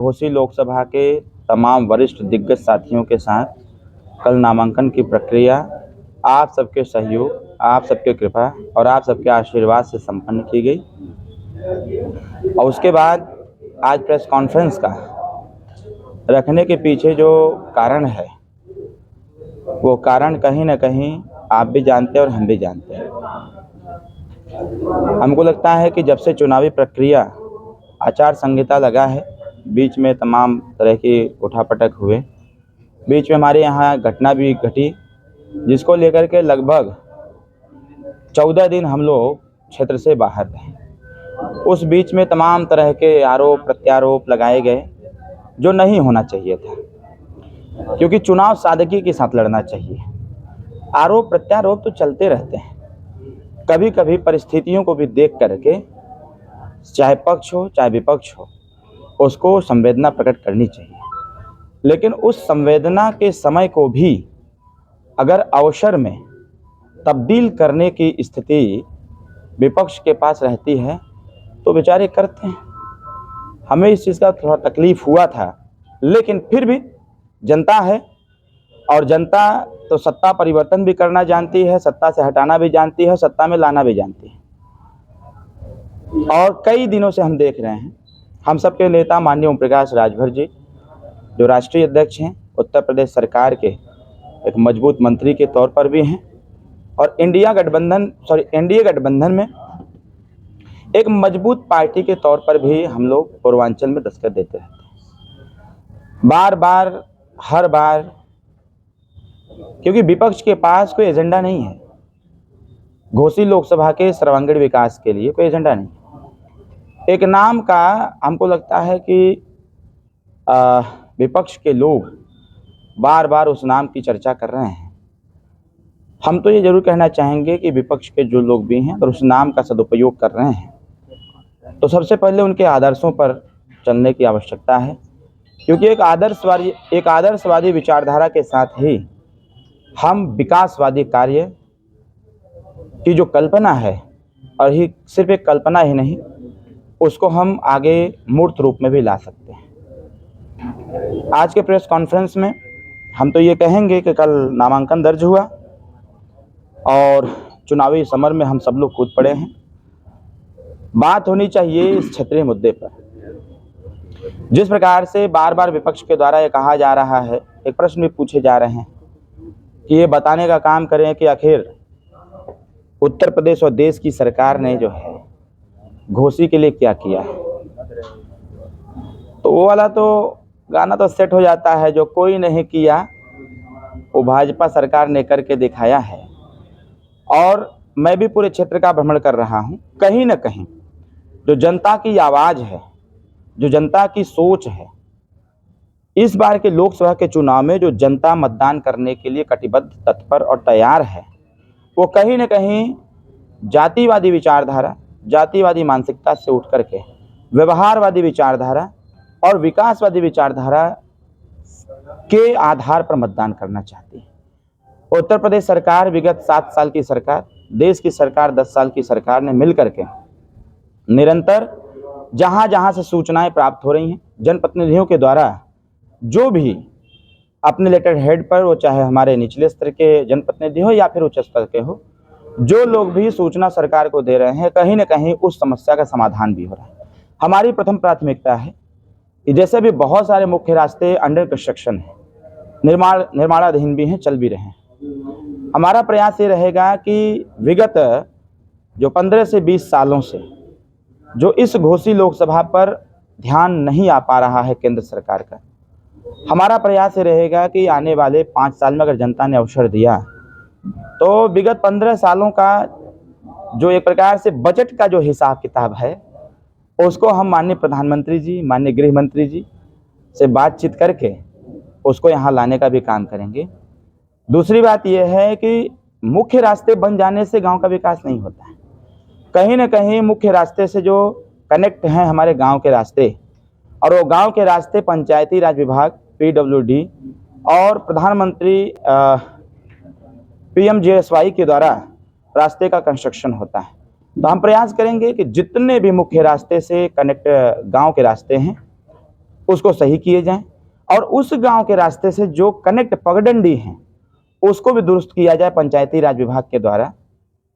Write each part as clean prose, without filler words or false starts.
घोसी लोकसभा के तमाम वरिष्ठ दिग्गज साथियों के साथ कल नामांकन की प्रक्रिया आप सबके सहयोग, आप सबके कृपा और आप सबके आशीर्वाद से संपन्न की गई। और उसके बाद आज प्रेस कॉन्फ्रेंस का रखने के पीछे जो कारण है, वो कारण कहीं ना कहीं आप भी जानते हैं और हम भी जानते हैं। हमको लगता है कि जब से चुनावी प्रक्रिया आचार संहिता लगा है, बीच में तमाम तरह की उठापटक हुए, बीच में हमारे यहाँ घटना भी घटी जिसको लेकर के लगभग 14 दिन हम लोग क्षेत्र से बाहर रहे। उस बीच में तमाम तरह के आरोप प्रत्यारोप लगाए गए जो नहीं होना चाहिए था, क्योंकि चुनाव सादगी के साथ लड़ना चाहिए। आरोप प्रत्यारोप तो चलते रहते हैं, कभी कभी परिस्थितियों को भी देख करके चाहे पक्ष हो चाहे विपक्ष हो, उसको संवेदना प्रकट करनी चाहिए। लेकिन उस संवेदना के समय को भी अगर अवसर में तब्दील करने की स्थिति विपक्ष के पास रहती है तो बेचारे करते हैं। हमें इस चीज़ का थोड़ा तकलीफ हुआ था, लेकिन फिर भी जनता है और जनता तो सत्ता परिवर्तन भी करना जानती है, सत्ता से हटाना भी जानती है, सत्ता में लाना भी जानती है। और कई दिनों से हम देख रहे हैं, हम सबके नेता माननीय ओम प्रकाश राजभर जी जो राष्ट्रीय अध्यक्ष हैं, उत्तर प्रदेश सरकार के एक मजबूत मंत्री के तौर पर भी हैं और एनडीए गठबंधन में एक मजबूत पार्टी के तौर पर भी हम लोग पूर्वांचल में दस्तक देते रहते हैं बार बार, हर बार, क्योंकि विपक्ष के पास कोई एजेंडा नहीं है। घोसी लोकसभा के सर्वांगीण विकास के लिए कोई एजेंडा नहीं। एक नाम का हमको लगता है कि विपक्ष के लोग बार बार उस नाम की चर्चा कर रहे हैं। हम तो ये जरूर कहना चाहेंगे कि विपक्ष के जो लोग भी हैं और उस नाम का सदुपयोग कर रहे हैं, तो सबसे पहले उनके आदर्शों पर चलने की आवश्यकता है, क्योंकि एक आदर्शवादी विचारधारा के साथ ही हम विकासवादी कार्य की जो कल्पना है, और ही सिर्फ एक कल्पना ही नहीं, उसको हम आगे मूर्त रूप में भी ला सकते हैं। आज के प्रेस कॉन्फ्रेंस में हम तो ये कहेंगे कि कल नामांकन दर्ज हुआ और चुनावी समर में हम सब लोग कूद पड़े हैं। बात होनी चाहिए इस क्षेत्रीय मुद्दे पर। जिस प्रकार से बार बार विपक्ष के द्वारा ये कहा जा रहा है, एक प्रश्न भी पूछे जा रहे हैं कि ये बताने का काम करें कि आखिर उत्तर प्रदेश और देश की सरकार ने जो है घोसी के लिए क्या किया है। तो वो वाला तो गाना तो सेट हो जाता है, जो कोई नहीं किया वो भाजपा सरकार ने करके दिखाया है। और मैं भी पूरे क्षेत्र का भ्रमण कर रहा हूँ, कहीं ना कहीं जो जनता की आवाज़ है, जो जनता की सोच है, इस बार के लोकसभा के चुनाव में जो जनता मतदान करने के लिए कटिबद्ध, तत्पर और तैयार है, वो कहीं ना कहीं जातिवादी विचारधारा, जातिवादी मानसिकता से उठ करके व्यवहारवादी विचारधारा और विकासवादी विचारधारा के आधार पर मतदान करना चाहती है। उत्तर प्रदेश सरकार, विगत 7 साल की सरकार, देश की सरकार 10 साल की सरकार ने मिल करके निरंतर जहां जहां से सूचनाएं प्राप्त हो रही हैं, जनप्रतिनिधियों के द्वारा जो भी अपने लेटर हेड पर, वो चाहे हमारे निचले स्तर के जनप्रतिनिधि हो या फिर उच्च स्तर के हो, जो लोग भी सूचना सरकार को दे रहे हैं, कहीं ना कहीं उस समस्या का समाधान भी हो रहा है। हमारी प्रथम प्राथमिकता है कि जैसे भी बहुत सारे मुख्य रास्ते अंडर कंस्ट्रक्शन है, निर्माणाधीन भी हैं, चल भी रहे हैं, हमारा प्रयास ये रहेगा कि विगत जो 15 से 20 सालों से जो इस घोसी लोकसभा पर ध्यान नहीं आ पा रहा है केंद्र सरकार का, हमारा प्रयास ये रहेगा कि आने वाले 5 साल में अगर जनता ने अवसर दिया तो विगत 15 सालों का जो एक प्रकार से बजट का जो हिसाब किताब है, उसको हम माननीय प्रधानमंत्री जी, माननीय गृह मंत्री जी से बातचीत करके उसको यहाँ लाने का भी काम करेंगे। दूसरी बात यह है कि मुख्य रास्ते बन जाने से गांव का विकास नहीं होता है। कहीं ना कहीं मुख्य रास्ते से जो कनेक्ट हैं हमारे गांव के रास्ते, और वो गांव के रास्ते पंचायती राज विभाग, PWD और प्रधानमंत्री PMGSY के द्वारा रास्ते का कंस्ट्रक्शन होता है। तो हम प्रयास करेंगे कि जितने भी मुख्य रास्ते से कनेक्ट गांव के रास्ते हैं, उसको सही किए जाएं, और उस गांव के रास्ते से जो कनेक्ट पगडंडी हैं उसको भी दुरुस्त किया जाए पंचायती राज विभाग के द्वारा।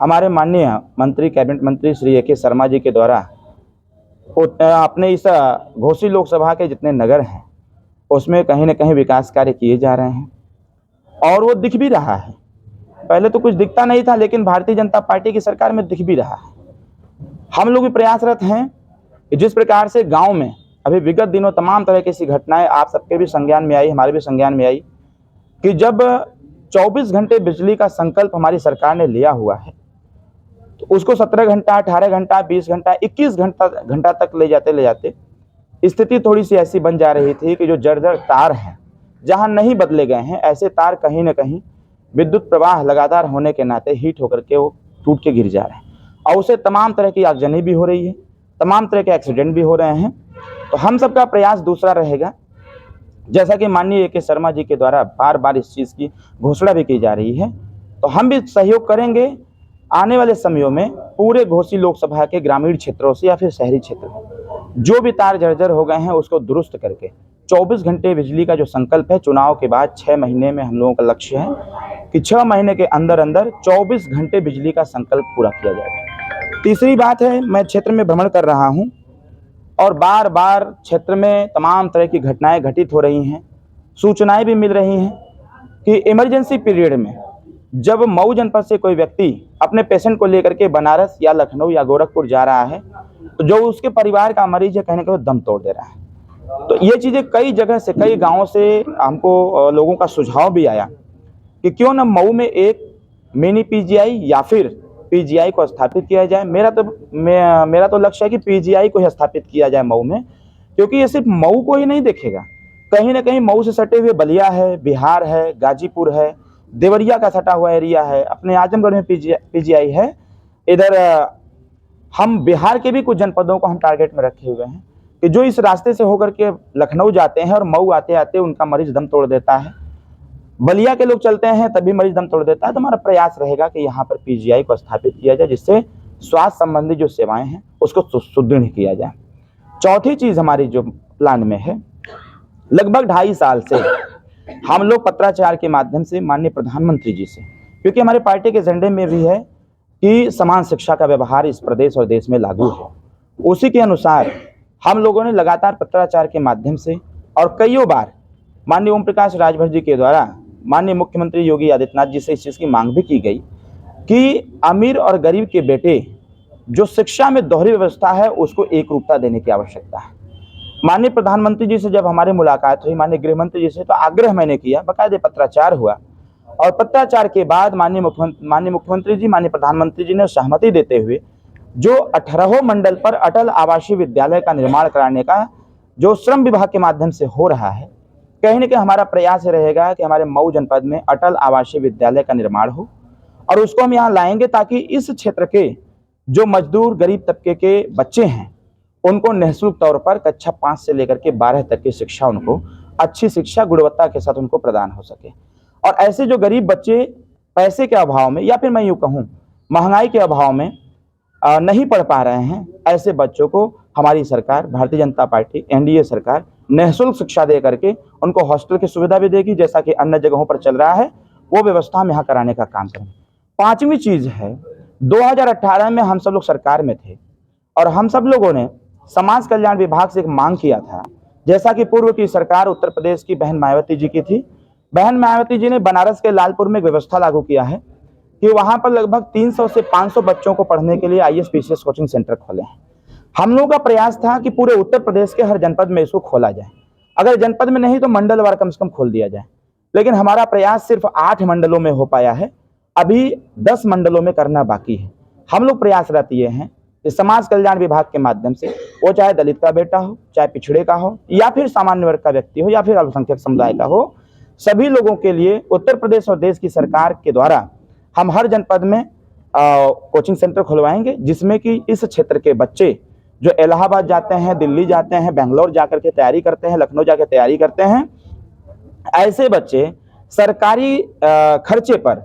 हमारे माननीय मंत्री, कैबिनेट मंत्री श्री ए.के. शर्मा जी के द्वारा अपने इस घोसी लोकसभा के जितने नगर हैं उसमें कहीं ना कहीं विकास कार्य किए जा रहे हैं, और वो दिख भी रहा है। पहले तो कुछ दिखता नहीं था, लेकिन भारतीय जनता पार्टी की सरकार में दिख भी रहा है। हम लोग भी प्रयासरत हैं कि जिस प्रकार से गांव में अभी विगत दिनों तमाम तरह की ऐसी घटनाएं आप सबके भी संज्ञान में आई, हमारे भी संज्ञान में आई, कि जब 24 घंटे बिजली का संकल्प हमारी सरकार ने लिया हुआ है तो उसको 17 घंटा, 18 घंटा, 20 घंटा, 21 घंटा तक ले जाते स्थिति थोड़ी सी ऐसी बन जा रही थी कि जो जर्जर तार हैं, जहां नहीं बदले गए हैं, ऐसे तार कहीं ना कहीं विद्युत प्रवाह लगातार होने के नाते हीट होकर के वो टूट के गिर जा रहे हैं, और उससे तमाम तरह की आगजनी भी हो रही है, तमाम तरह के एक्सीडेंट भी हो रहे हैं। तो हम सबका प्रयास दूसरा रहेगा, जैसा कि माननीय ए.के. शर्मा जी के द्वारा बार बार इस चीज़ की घोषणा भी की जा रही है, तो हम भी सहयोग करेंगे आने वाले समयों में पूरे घोसी लोकसभा के ग्रामीण क्षेत्रों से या फिर शहरी क्षेत्र में जो भी तार जर्जर हो गए हैं उसको दुरुस्त करके 24 घंटे बिजली का जो संकल्प है, चुनाव के बाद 6 महीने में हम लोगों का लक्ष्य है कि 6 महीने के अंदर अंदर 24 घंटे बिजली का संकल्प पूरा किया जाएगा। तीसरी बात है, मैं क्षेत्र में भ्रमण कर रहा हूं और बार बार क्षेत्र में तमाम तरह की घटनाएं घटित हो रही हैं, सूचनाएं भी मिल रही हैं कि इमरजेंसी पीरियड में जब मऊ जनपद से कोई व्यक्ति अपने पेशेंट को लेकर के बनारस या लखनऊ या गोरखपुर जा रहा है तो जो उसके परिवार का मरीज है कहीं ना कहीं दम तोड़ दे रहा है। तो ये चीज़ें कई जगह से, कई गांवों से हमको लोगों का सुझाव भी आया कि क्यों न मऊ में एक मिनी पीजीआई या फिर पीजीआई को स्थापित किया जाए। मेरा तो लक्ष्य है कि पीजीआई को ही स्थापित किया जाए मऊ में, क्योंकि ये सिर्फ मऊ को ही नहीं देखेगा, कहीं ना कहीं मऊ से सटे हुए बलिया है, बिहार है, गाजीपुर है, देवरिया का सटा हुआ एरिया है, अपने आजमगढ़ में पीजीआई है। इधर हम बिहार के भी कुछ जनपदों को हम टारगेट में रखे हुए हैं कि जो इस रास्ते से होकर के लखनऊ जाते हैं और मऊ आते आते उनका मरीज दम तोड़ देता है, बलिया के लोग चलते हैं तभी मरीज दम तोड़ देता है। तो हमारा प्रयास रहेगा कि यहाँ पर पीजीआई को स्थापित किया जाए, जिससे स्वास्थ्य संबंधी जो सेवाएं हैं उसको सुदृढ़ किया जाए। चौथी चीज हमारी जो प्लान में है, लगभग 2.5 साल से हम लोग पत्राचार के माध्यम से माननीय प्रधानमंत्री जी से, क्योंकि हमारे पार्टी के एजेंडे में भी है कि समान शिक्षा का व्यवहार इस प्रदेश और देश में लागू हो, उसी के अनुसार हम लोगों ने लगातार पत्राचार के माध्यम से और कईयों बार माननीय ओम प्रकाश राजभर जी के द्वारा माननीय मुख्यमंत्री योगी आदित्यनाथ जी से इस चीज़ की मांग भी की गई कि अमीर और गरीब के बेटे जो शिक्षा में दोहरी व्यवस्था है उसको एक रूपता देने की आवश्यकता है। माननीय प्रधानमंत्री जी से जब हमारी मुलाकात हुई, माननीय गृह मंत्री जी से, तो आग्रह मैंने किया, बाकायदे पत्राचार हुआ, और पत्राचार के बाद माननीय मुख्यमंत्री जी, माननीय प्रधानमंत्री जी ने सहमति देते हुए जो 18 मंडल पर अटल आवासीय विद्यालय का निर्माण कराने का जो श्रम विभाग के माध्यम से हो रहा है, कहीं ना कहीं हमारा प्रयास रहेगा कि हमारे मऊ जनपद में अटल आवासीय विद्यालय का निर्माण हो, और उसको हम यहाँ लाएंगे ताकि इस क्षेत्र के जो मजदूर गरीब तबके के बच्चे हैं उनको निःशुल्क तौर पर कक्षा 5 से लेकर के 12 तक की शिक्षा, उनको अच्छी शिक्षा गुणवत्ता के साथ उनको प्रदान हो सके। और ऐसे जो गरीब बच्चे पैसे के अभाव में या फिर मैं यूँ कहूँ महंगाई के अभाव में नहीं पढ़ पा रहे हैं, ऐसे बच्चों को हमारी सरकार, भारतीय जनता पार्टी, एनडीए सरकार निःशुल्क शिक्षा दे करके उनको हॉस्टल की सुविधा भी देगी, जैसा कि अन्य जगहों पर चल रहा है, वो व्यवस्था हम यहाँ कराने का काम करेंगे। 5वीं चीज है, 2018 में हम सब लोग सरकार में थे और हम सब लोगों ने समाज कल्याण विभाग से एक मांग किया था, जैसा कि पूर्व की सरकार उत्तर प्रदेश की बहन मायावती जी की थी। बहन मायावती जी ने बनारस के लालपुर में एक व्यवस्था लागू किया है कि वहां पर लगभग 300 से 500 बच्चों को पढ़ने के लिए IAS PCS कोचिंग सेंटर खोले हैं। हम लोगों का प्रयास था कि पूरे उत्तर प्रदेश के हर जनपद में इसको खोला जाए, अगर जनपद में नहीं तो मंडलवार कम से कम खोल दिया जाए, लेकिन हमारा प्रयास सिर्फ 8 मंडलों में हो पाया है, अभी 10 मंडलों में करना बाकी है। हम लोग प्रयासरत ये हैं कि समाज कल्याण विभाग के माध्यम से, वो चाहे दलित का बेटा हो, चाहे पिछड़े का हो, या फिर सामान्य वर्ग का व्यक्ति हो, या फिर अल्पसंख्यक समुदाय का हो, सभी लोगों के लिए उत्तर प्रदेश और देश की सरकार के द्वारा हम हर जनपद में कोचिंग सेंटर खुलवाएंगे, जिसमें कि इस क्षेत्र के बच्चे जो इलाहाबाद जाते हैं, दिल्ली जाते हैं, बेंगलोर जाकर के तैयारी करते हैं, लखनऊ जाकर तैयारी करते हैं, ऐसे बच्चे सरकारी खर्चे पर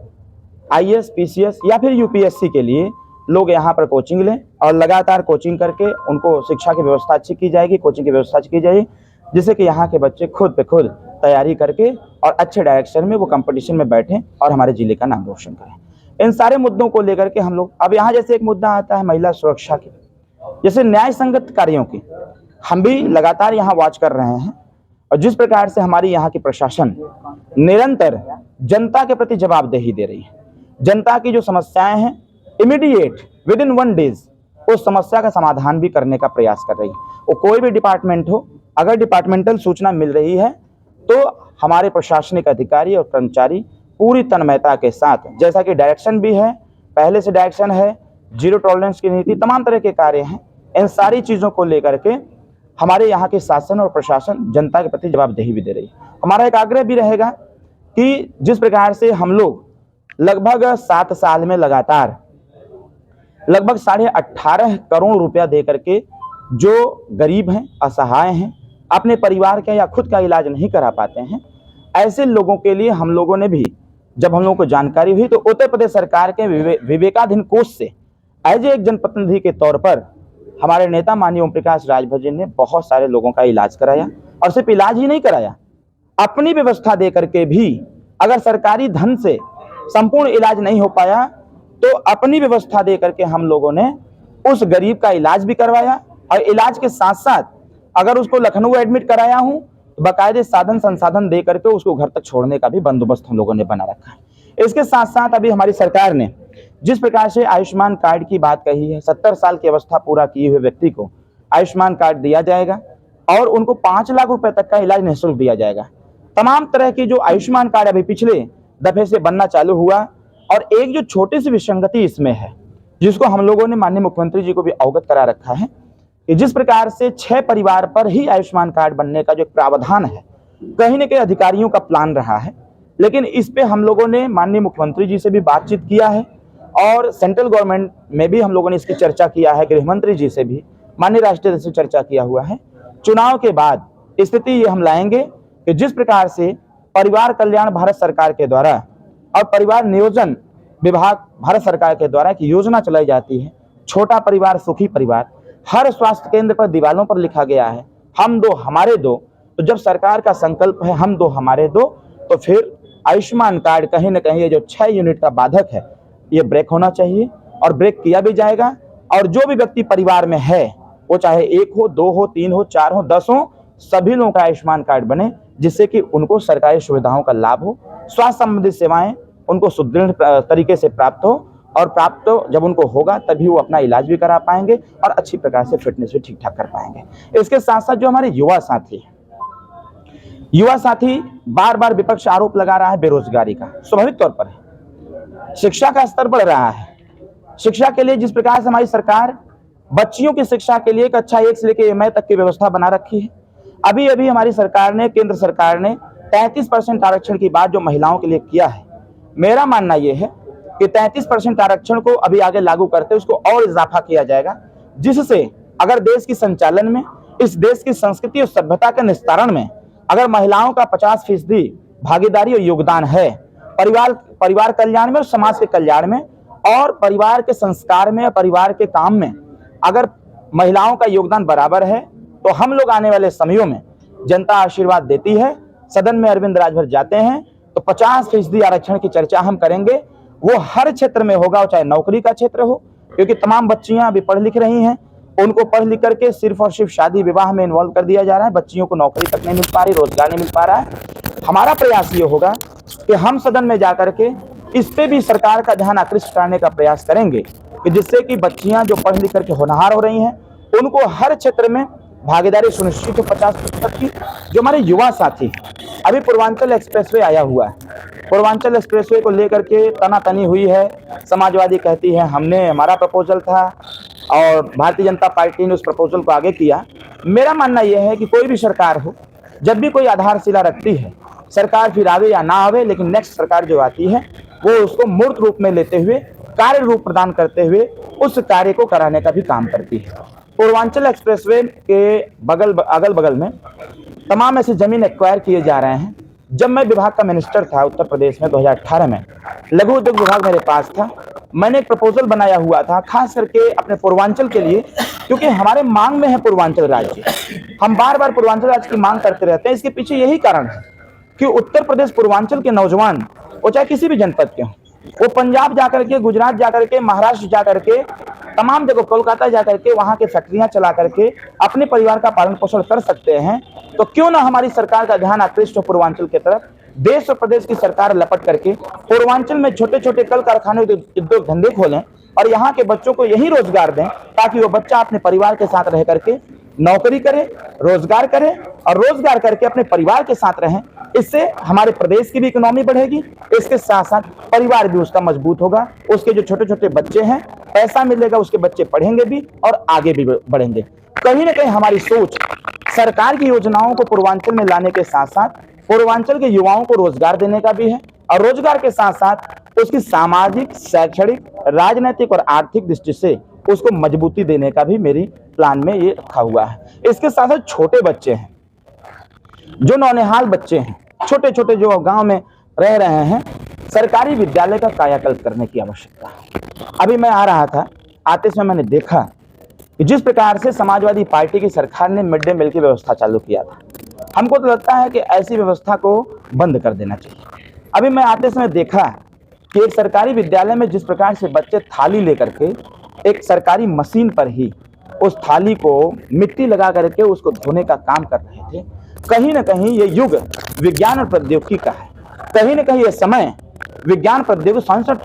IAS PCS या फिर UPSC के लिए लोग यहाँ पर कोचिंग लें, और लगातार कोचिंग करके उनको शिक्षा की व्यवस्था अच्छी की जाएगी, कोचिंग की व्यवस्था अच्छी की जाएगी, जिससे कि यहाँ के बच्चे खुद पे खुद तैयारी करके और अच्छे डायरेक्शन में वो कंपटीशन में बैठें और हमारे जिले का नाम रोशन करें। इन सारे मुद्दों को लेकर के हम लोग, अब यहाँ जैसे एक मुद्दा आता है महिला सुरक्षा की, जैसे न्याय संगत कार्यों की, हम भी लगातार यहाँ वॉच कर रहे हैं। और जिस प्रकार से हमारी यहाँ की प्रशासन निरंतर जनता के प्रति जवाबदेही दे रही है, जनता की जो समस्याएं हैं इमीडिएट विद इन 1 डेज उस समस्या का समाधान भी करने का प्रयास कर रही है। वो कोई भी डिपार्टमेंट हो, अगर डिपार्टमेंटल सूचना मिल रही है तो हमारे प्रशासनिक अधिकारी और कर्मचारी पूरी तन्मयता के साथ, जैसा कि डायरेक्शन भी है, पहले से डायरेक्शन है, जीरो टॉलरेंस की नीति, तमाम तरह के कार्य हैं, इन सारी चीज़ों को लेकर के हमारे यहाँ के शासन और प्रशासन जनता के प्रति जवाबदेही भी दे रही है। हमारा एक आग्रह भी रहेगा कि जिस प्रकार से हम लोग लगभग 7 साल में लगातार लगभग 18.5 करोड़ रुपया दे करके जो गरीब हैं, असहाय हैं, अपने परिवार का या खुद का इलाज नहीं करा पाते हैं, ऐसे लोगों के लिए हम लोगों ने भी, जब हम लोगों को जानकारी हुई तो उत्तर प्रदेश सरकार के विवेकाधीन कोष से एज एक जनप्रतिनिधि के तौर पर हमारे नेता माननीय ओम प्रकाश राजभर जी ने बहुत सारे लोगों का इलाज कराया। और सिर्फ इलाज ही नहीं कराया, अपनी व्यवस्था दे करके भी, अगर सरकारी धन से संपूर्ण इलाज नहीं हो पाया तो अपनी व्यवस्था दे करके हम लोगों ने उस गरीब का इलाज भी करवाया। और इलाज के साथ साथ अगर उसको लखनऊ एडमिट कराया हूं तो बाकायदे साधन संसाधन दे करके उसको घर तक छोड़ने का भी बंदोबस्त हम लोगों ने बना रखा है। इसके साथ साथ अभी हमारी सरकार ने जिस प्रकार से आयुष्मान कार्ड की बात कही है, 70 साल की अवस्था पूरा किए हुए व्यक्ति को आयुष्मान कार्ड दिया जाएगा और उनको 5 लाख रुपए तक का इलाज निःशुल्क दिया जाएगा। तमाम तरह की जो आयुष्मान कार्ड अभी पिछले दफे से बनना चालू हुआ, और एक जो छोटी सी विसंगति इसमें है जिसको हम लोगों ने माननीय मुख्यमंत्री जी को भी अवगत करा रखा है कि जिस प्रकार से 6 परिवार पर ही आयुष्मान कार्ड बनने का जो प्रावधान है, कहीं न कहीं अधिकारियों का प्लान रहा है, लेकिन इस पे हम लोगों ने माननीय मुख्यमंत्री जी से भी बातचीत किया है और सेंट्रल गवर्नमेंट में भी हम लोगों ने इसकी चर्चा किया है, गृह मंत्री जी से भी, माननीय राष्ट्रीय अध्यक्ष से चर्चा किया हुआ है। चुनाव के बाद स्थिति ये हम लाएंगे कि जिस प्रकार से परिवार कल्याण भारत सरकार के द्वारा और परिवार नियोजन विभाग भारत सरकार के द्वारा एक योजना चलाई जाती है, छोटा परिवार सुखी परिवार, हर स्वास्थ्य केंद्र पर दीवालों पर लिखा गया है हम दो हमारे दो। तो जब सरकार का संकल्प है हम दो हमारे दो, तो फिर आयुष्मान कार्ड कहीं ना कहीं ये जो 6 यूनिट का बाधक है ये ब्रेक होना चाहिए और ब्रेक किया भी जाएगा। और जो भी व्यक्ति परिवार में है, वो चाहे 1 हो, 2 हो, 3 हो, 4 हो, 10 हो, सभी लोगों का आयुष्मान कार्ड बने, जिससे कि उनको सरकारी सुविधाओं का लाभ हो, स्वास्थ्य संबंधित सेवाएं उनको सुदृढ़ तरीके से प्राप्त हो, और प्राप्त जब उनको होगा तभी वो अपना इलाज भी करा पाएंगे और अच्छी प्रकार से फिटनेस भी ठीक ठाक कर पाएंगे। इसके साथ साथ जो हमारे युवा साथी बार बार विपक्ष आरोप लगा रहा है बेरोजगारी का, स्वाभाविक तौर पर है। शिक्षा का स्तर बढ़ रहा है, शिक्षा के लिए जिस प्रकार से हमारी सरकार बच्चियों की शिक्षा के लिए कक्षा 1 से लेकर MA तक की व्यवस्था बना रखी है। अभी अभी हमारी सरकार ने, केंद्र सरकार ने 33% आरक्षण की बात जो महिलाओं के लिए किया है, मेरा मानना यह है कि 33% आरक्षण को अभी आगे लागू करते उसको और इजाफा किया जाएगा, जिससे अगर देश की संचालन में, इस देश की संस्कृति और सभ्यता के निस्तारण में अगर महिलाओं का 50% भागीदारी और योगदान है परिवार कल्याण में और समाज के कल्याण में और परिवार के संस्कार में, परिवार के काम में, अगर महिलाओं का योगदान बराबर है तो हम लोग आने वाले समयों में, जनता आशीर्वाद देती है, सदन में अरविंद राजभर जाते हैं तो 50% आरक्षण की चर्चा हम करेंगे। वो हर क्षेत्र में होगा, चाहे नौकरी का क्षेत्र हो, क्योंकि तमाम बच्चियां अभी पढ़ लिख रही हैं, उनको पढ़ लिख करके सिर्फ और सिर्फ शादी विवाह में इन्वॉल्व कर दिया जा रहा है, बच्चियों को नौकरी तक नहीं मिल पा रही, रोजगार नहीं मिल पा रहा है। हमारा प्रयास ये होगा कि हम सदन में जाकर के इस पे भी सरकार का ध्यान आकृष्ट करने का प्रयास करेंगे कि जिससे कि बच्चियां जो पढ़ लिख करके होनहार हो रही हैं उनको हर क्षेत्र में भागीदारी सुनिश्चित हो 50% की। जो हमारे युवा साथी, अभी पूर्वांचल एक्सप्रेसवे आया हुआ है, पूर्वांचल एक्सप्रेसवे को लेकर के तनातनी हुई है, समाजवादी कहती है हमारा प्रपोजल था और भारतीय जनता पार्टी ने उस प्रपोजल को आगे किया। मेरा मानना यह है कि कोई भी सरकार हो, जब भी कोई आधारशिला रखती है, सरकार फिर आवे या ना आवे, लेकिन नेक्स्ट सरकार जो आती है वो उसको मूर्त रूप में लेते हुए, कार्य रूप प्रदान करते हुए उस कार्य को कराने का भी काम करती है। पूर्वांचल एक्सप्रेसवे के अगल बगल में तमाम ऐसी जमीन एक्वायर किए जा रहे हैं। जब मैं विभाग का मिनिस्टर था उत्तर प्रदेश में 2018 में, लघु उद्योग विभाग मेरे पास था, मैंने एक प्रपोजल बनाया हुआ था खास करके अपने पूर्वांचल के लिए क्योंकि हमारे मांग में है पूर्वांचल राज्य। हम बार बार पूर्वांचल राज्य की मांग करते रहते हैं। इसके पीछे यही कारण है कि उत्तर प्रदेश पूर्वांचल के नौजवान, वो चाहे किसी भी जनपद के हों, वो पंजाब जाकर के, गुजरात जाकर के, महाराष्ट्र जाकर के, तमाम जगह, कोलकाता जाकर के वहां के फैक्ट्रियां चला करके अपने परिवार का पालन पोषण कर सकते हैं। तो क्यों ना हमारी सरकार का ध्यान आकृष्ट हो पूर्वांचल की तरफ। देश और प्रदेश की सरकार लपट करके पूर्वांचल में छोटे छोटे कल कारखाने, उद्योग धंधे खोलें और यहाँ के बच्चों को यही रोजगार दें, ताकि वो बच्चा अपने परिवार के साथ रह करके नौकरी करे, रोजगार करे और रोजगार करके अपने परिवार के साथ रहें। इससे हमारे प्रदेश की भी इकोनॉमी बढ़ेगी, इसके साथ साथ परिवार भी उसका मजबूत होगा। उसके जो छोटे छोटे बच्चे हैं, पैसा मिलेगा, उसके बच्चे पढ़ेंगे भी और आगे भी बढ़ेंगे। कहीं ना कहीं हमारी सोच सरकार की योजनाओं को पूर्वांचल में लाने के साथ साथ पूर्वांचल के युवाओं को रोजगार देने का भी है, और रोजगार के साथ साथ उसकी सामाजिक, शैक्षणिक, राजनीतिक और आर्थिक दृष्टि से उसको मजबूती देने का भी मेरी प्लान में ये रखा हुआ है। इसके साथ साथ छोटे बच्चे हैं, जो नौनिहाल बच्चे हैं, छोटे छोटे जो गांव में रह रहे हैं, सरकारी विद्यालय का कायाकल्प करने की आवश्यकता है। अभी मैं आ रहा था, आते समय मैंने देखा कि जिस प्रकार से समाजवादी पार्टी की सरकार ने मिड डे मील की व्यवस्था चालू किया था, हमको तो लगता है कि ऐसी व्यवस्था को बंद कर देना चाहिए। अभी मैं आते समय देखा कि एक सरकारी विद्यालय में जिस प्रकार से बच्चे थाली लेकर के एक सरकारी मशीन पर ही उस थाली को मिट्टी लगा करके उसको धोने का काम कर रहे थे। कहीं ना कहीं ये युग विज्ञान और प्रौद्योगिकी का है, कहीं ना कहीं ये समय विज्ञान, प्रौद्योगिकी,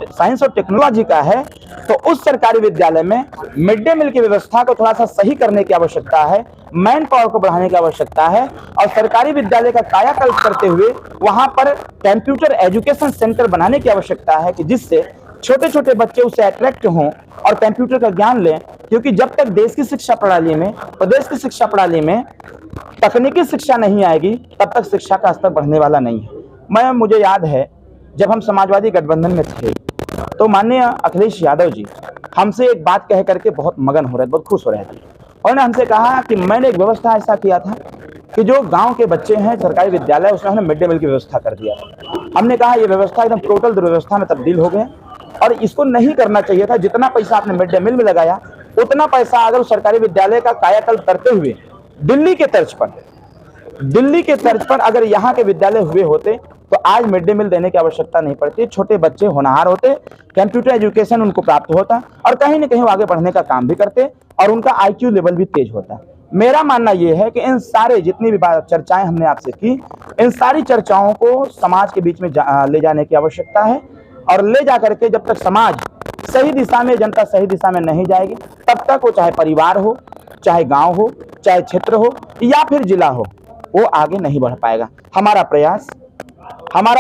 साइंस और टेक्नोलॉजी का है। तो उस सरकारी विद्यालय में मिड डे मील की व्यवस्था को थोड़ा सा सही करने की आवश्यकता है, मैन पावर को बढ़ाने की आवश्यकता है, और सरकारी विद्यालय का कायाकल्प करते हुए वहां पर कंप्यूटर एजुकेशन सेंटर बनाने की आवश्यकता है, कि जिससे छोटे छोटे बच्चे उससे अट्रैक्ट हों और कंप्यूटर का ज्ञान लें। क्योंकि जब तक देश की शिक्षा प्रणाली में, प्रदेश की शिक्षा प्रणाली में तकनीकी शिक्षा नहीं आएगी, तब तक शिक्षा का स्तर बढ़ने वाला नहीं है। मुझे याद है जब हम समाजवादी गठबंधन में थे, तो माननीय अखिलेश यादव जी हमसे एक बात कह करके बहुत मगन हो रहे थे, बहुत खुश हो रहे थे। उन्होंने हमसे कहा कि मैंने एक व्यवस्था ऐसा किया था कि जो गांव के बच्चे हैं सरकारी विद्यालय, उसमें हमने मिड डे मील की व्यवस्था कर दिया था। हमने कहा ये व्यवस्था एकदम टोटल दुर्व्यवस्था में तब्दील हो गया और इसको नहीं करना चाहिए था। जितना पैसा आपने मिड डे मील में लगाया, उतना पैसा अगर उस सरकारी विद्यालय का कायाकल्प करते हुए दिल्ली के तर्ज पर अगर यहाँ के विद्यालय हुए होते, तो आज मिड डे मील देने की आवश्यकता नहीं पड़ती। छोटे बच्चे होनहार होते, कंप्यूटर एजुकेशन उनको प्राप्त होता और कहीं ना कहीं वो आगे बढ़ने का काम भी करते और उनका IQ लेवल भी तेज होता। मेरा मानना यह है कि इन सारे जितनी भी चर्चाएं हमने आपसे की, इन सारी चर्चाओं को समाज के बीच में ले जाने की आवश्यकता है, और ले जा करके जब तक समाज सही दिशा में, जनता सही दिशा में नहीं जाएगी, तब तक वो चाहे परिवार हो, चाहे गांव हो, चाहे क्षेत्र हो या फिर जिला हो, वो आगे नहीं बढ़ पाएगा। हमारा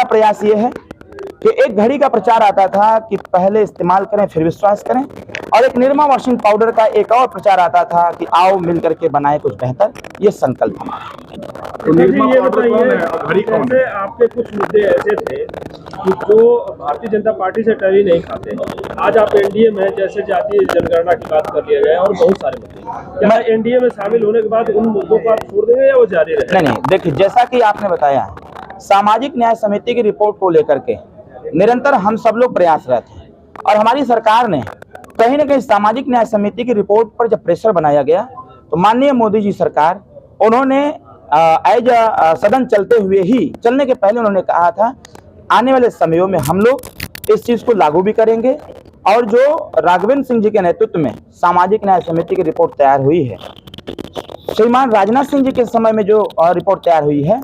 प्रयास ये है कि एक घड़ी का प्रचार आता था कि पहले इस्तेमाल करें फिर विश्वास करें, और एक निरमा वॉशिंग पाउडर का एक और प्रचार आता था कि आओ मिल करके बनाए कुछ बेहतर। ये संकल्प हमारा। तो ये बताइए, आपके कुछ मुद्दे ऐसे थे कि जो भारतीय जनता पार्टी से टरी नहीं खाते, आज आप एनडीए में, जैसे जातीय जनगणना की बात कर लिया गया और बहुत सारे मुद्दे, क्या एनडीए में शामिल होने के बाद उन मुद्दों को आप छोड़ देंगे या वो जारी रहेंगे? नहीं, देखिए, जैसा कि आपने बताया, सामाजिक न्याय समिति की रिपोर्ट को लेकर के निरंतर हम सब लोग प्रयासरत हैं, और हमारी सरकार ने कहीं ना कहीं सामाजिक न्याय समिति की रिपोर्ट पर जब प्रेशर बनाया गया, तो माननीय मोदी जी सरकार, उन्होंने सदन चलने के पहले उन्होंने कहा था आने वाले समयों में हम लोग इस चीज को लागू भी करेंगे। और जो राघवेंद्र सिंह जी के नेतृत्व में सामाजिक न्याय समिति की रिपोर्ट तैयार हुई है, श्रीमान राजनाथ सिंह जी के समय में जो रिपोर्ट तैयार हुई है,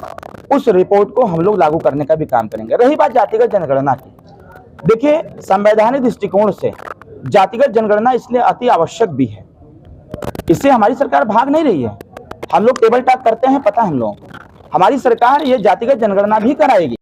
उस रिपोर्ट को हम लोग लागू करने का भी काम करेंगे। रही बात जातिगत जनगणना की, देखिए, संवैधानिक दृष्टिकोण से जातिगत जनगणना इसलिए अति आवश्यक भी है। इससे हमारी सरकार भाग नहीं रही है। हम लोग टेबल टॉक करते हैं, पता है हम लोगों को, हमारी सरकार ये जातिगत जनगणना भी कराएगी।